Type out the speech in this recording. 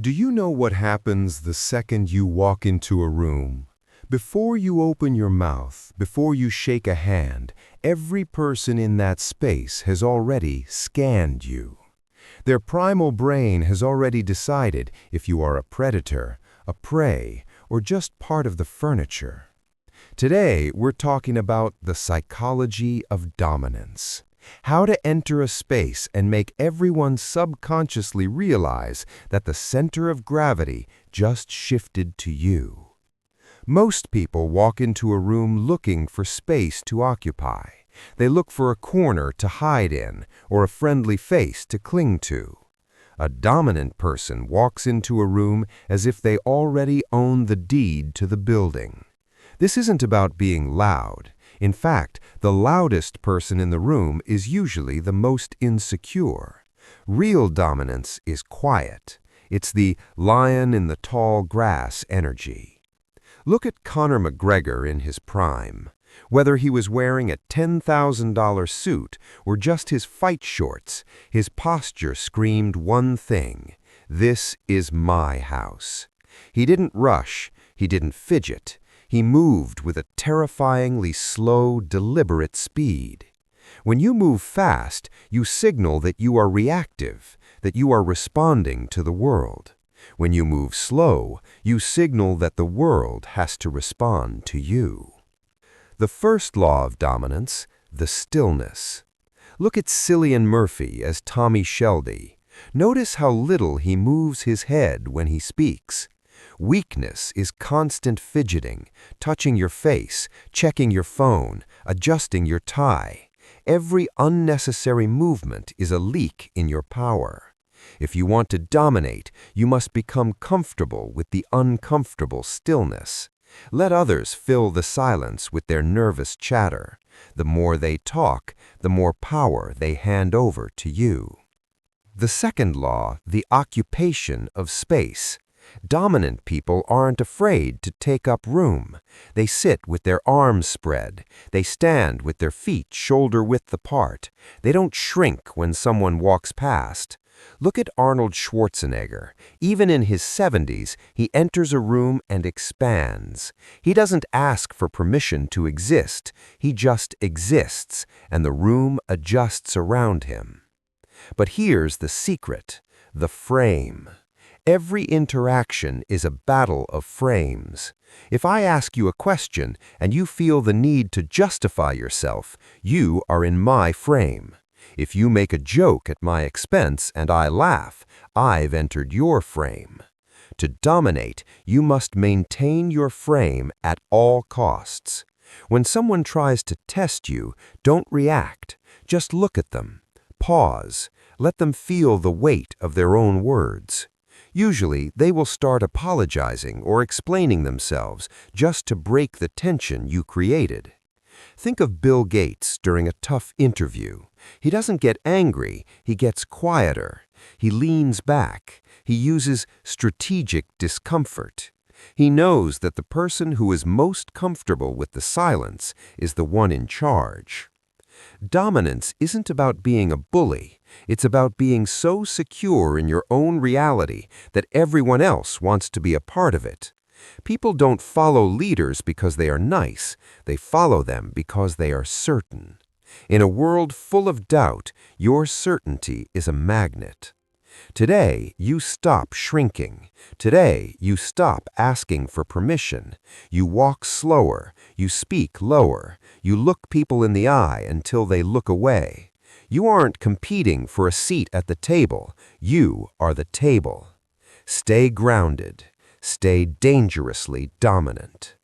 Do you know what happens the second you walk into a room? Before you open your mouth, before you shake a hand, every person in that space has already scanned you. Their primal brain has already decided if you are a predator, a prey, or just part of the furniture. Today, we're talking about the psychology of dominance. How to enter a space and make everyone subconsciously realize that the center of gravity just shifted to you. Most people walk into a room looking for space to occupy. They look for a corner to hide in or a friendly face to cling to. A dominant person walks into a room as if they already own the deed to the building. This isn't about being loud. In fact, the loudest person in the room is usually the most insecure. Real dominance is quiet. It's the lion in the tall grass energy. Look at Conor McGregor in his prime. Whether he was wearing a $10,000 suit or just his fight shorts, his posture screamed one thing: "This is my house." He didn't rush, he didn't fidget. He moved with a terrifyingly slow, deliberate speed. When you move fast, you signal that you are reactive, that you are responding to the world. When you move slow, you signal that the world has to respond to you. The first law of dominance, the stillness. Look at Cillian Murphy as Tommy Shelby. Notice how little he moves his head when he speaks. Weakness is constant fidgeting, touching your face, checking your phone, adjusting your tie. Every unnecessary movement is a leak in your power. If you want to dominate, you must become comfortable with the uncomfortable stillness. Let others fill the silence with their nervous chatter. The more they talk, the more power they hand over to you. The second law, the occupation of space. Dominant people aren't afraid to take up room. They sit with their arms spread. They stand with their feet shoulder-width apart. They don't shrink when someone walks past. Look at Arnold Schwarzenegger. Even in his 70s, he enters a room and expands. He doesn't ask for permission to exist. He just exists, and the room adjusts around him. But here's the secret: the frame. Every interaction is a battle of frames. If I ask you a question and you feel the need to justify yourself, you are in my frame. If you make a joke at my expense and I laugh, I've entered your frame. To dominate, you must maintain your frame at all costs. When someone tries to test you, don't react. Just look at them. Pause. Let them feel the weight of their own words. Usually, they will start apologizing or explaining themselves just to break the tension you created. Think of Bill Gates during a tough interview. He doesn't get angry, he gets quieter. He leans back. He uses strategic discomfort. He knows that the person who is most comfortable with the silence is the one in charge. Dominance isn't about being a bully. It's about being so secure in your own reality that everyone else wants to be a part of it. People don't follow leaders because they are nice. They follow them because they are certain. In a world full of doubt, your certainty is a magnet. Today, you stop shrinking. Today, you stop asking for permission. You walk slower. You speak lower. You look people in the eye until they look away. You aren't competing for a seat at the table. You are the table. Stay grounded. Stay dangerously dominant.